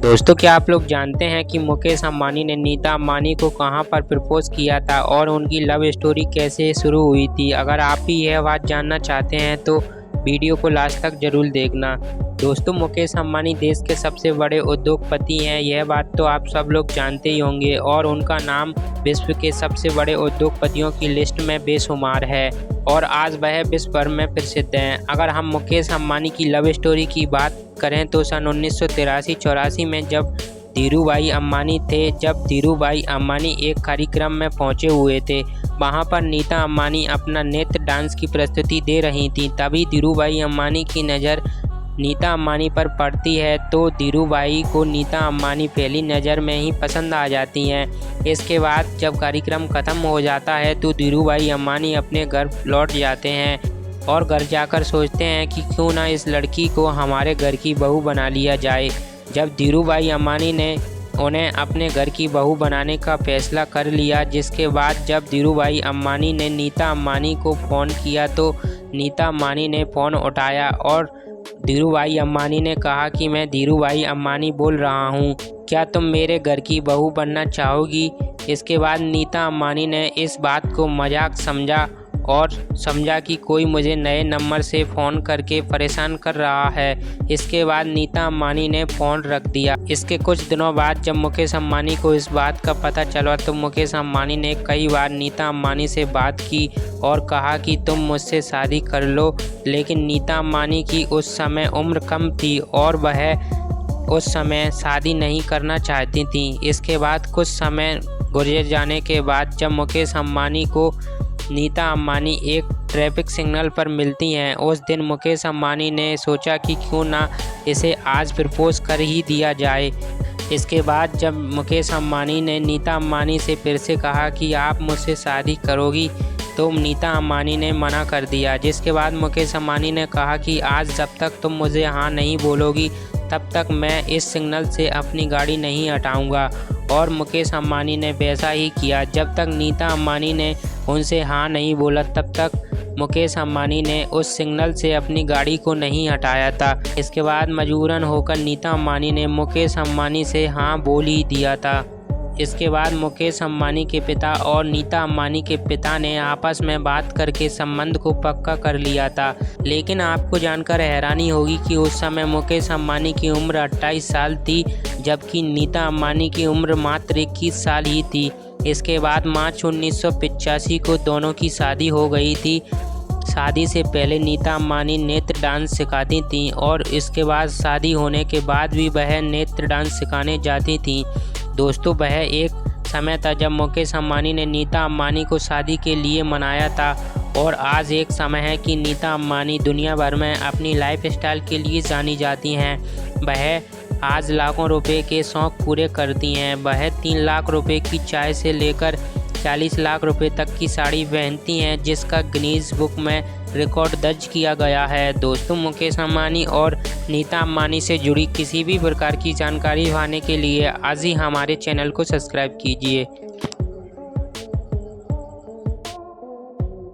दोस्तों, क्या आप लोग जानते हैं कि मुकेश अंबानी ने नीता अंबानी को कहां पर प्रपोज किया था और उनकी लव स्टोरी कैसे शुरू हुई थी। अगर आप भी यह बात जानना चाहते हैं तो वीडियो को लास्ट तक जरूर देखना। दोस्तों, मुकेश अंबानी देश के सबसे बड़े उद्योगपति हैं, यह बात तो आप सब लोग जानते ही होंगे और उनका नाम विश्व के सबसे बड़े उद्योगपतियों की लिस्ट में बेशुमार है और आज वह विश्व भर में प्रसिद्ध हैं। अगर हम मुकेश अंबानी की लव स्टोरी की बात करें तो सन 1983-84 में जब धीरूभाई अंबानी एक कार्यक्रम में पहुंचे हुए थे, वहां पर नीता अंबानी अपना नृत्य डांस की प्रस्तुति दे रही थी। तभी धीरूभाई अंबानी की नज़र नीता अंबानी पर पड़ती है तो धीरूभाई को नीता अंबानी पहली नज़र में ही पसंद आ जाती हैं। इसके बाद जब कार्यक्रम ख़त्म हो जाता है तो धीरूभाई अंबानी अपने घर लौट जाते हैं और घर जाकर सोचते हैं कि क्यों ना इस लड़की को हमारे घर की बहू बना लिया जाए। जब धीरूभाई अंबानी ने उन्हें अपने घर की बहू बनाने का फैसला कर लिया, जिसके बाद जब धीरूभाई अंबानी ने नीता अंबानी को फ़ोन किया तो नीता अंबानी ने फ़ोन उठाया और धीरूभाई अंबानी ने कहा कि मैं धीरूभाई अंबानी बोल रहा हूँ, क्या तुम मेरे घर की बहू बनना चाहोगी। इसके बाद नीता अंबानी ने इस बात को मजाक समझा कि कोई मुझे नए नंबर से फ़ोन करके परेशान कर रहा है। इसके बाद नीता अंबानी ने फ़ोन रख दिया। इसके कुछ दिनों बाद जब मुकेश अंबानी को इस बात का पता चला तो मुकेश अंबानी ने कई बार नीता अंबानी से बात की और कहा कि तुम मुझसे शादी कर लो, लेकिन नीता अंबानी की उस समय उम्र कम थी और वह उस समय शादी नहीं करना चाहती थी। इसके बाद कुछ समय गुजर जाने के बाद जब मुकेश अंबानी को नीता अंबानी एक ट्रैफिक सिग्नल पर मिलती हैं, उस दिन मुकेश अंबानी ने सोचा कि क्यों ना इसे आज प्रपोज कर ही दिया जाए। इसके बाद जब मुकेश अंबानी ने नीता अंबानी से फिर से कहा कि आप मुझसे शादी करोगी तो नीता अंबानी ने मना कर दिया। जिसके बाद मुकेश अंबानी ने कहा कि आज जब तक तुम मुझे हाँ नहीं बोलोगी तब तक मैं इस सिग्नल से अपनी गाड़ी नहीं हटाऊंगा। और मुकेश अंबानी ने वैसा ही किया। जब तक नीता अंबानी ने उनसे हाँ नहीं बोला तब तक मुकेश अंबानी ने उस सिग्नल से अपनी गाड़ी को नहीं हटाया था। इसके बाद मजबूरन होकर नीता अंबानी ने मुकेश अंबानी से हाँ बोल ही दिया था। इसके बाद मुकेश अंबानी के पिता और नीता अंबानी के पिता ने आपस में बात करके संबंध को पक्का कर लिया था। लेकिन आपको जानकर हैरानी होगी कि उस समय मुकेश अंबानी की उम्र 28 साल थी, जबकि नीता अंबानी की उम्र मात्र 21 साल ही थी। इसके बाद मार्च 1985 को दोनों की शादी हो गई थी। शादी से पहले नीता अंबानी नृत्य डांस सिखाती थीं और इसके बाद शादी होने के बाद भी वह नृत्य डांस सिखाने जाती थीं। दोस्तों, वह एक समय था जब मुकेश अंबानी ने नीता अंबानी को शादी के लिए मनाया था और आज एक समय है कि नीता अंबानी दुनिया भर में अपनी लाइफस्टाइल के लिए जानी जाती हैं। वह आज लाखों रुपए के शौक़ पूरे करती हैं। वह 3 लाख रुपए की चाय से लेकर 40 लाख रुपए तक की साड़ी पहनती हैं, जिसका गिनीज बुक में रिकॉर्ड दर्ज किया गया है। दोस्तों, मुकेश अंबानी और नीता अंबानी से जुड़ी किसी भी प्रकार की जानकारी पाने के लिए आज ही हमारे चैनल को सब्सक्राइब कीजिए।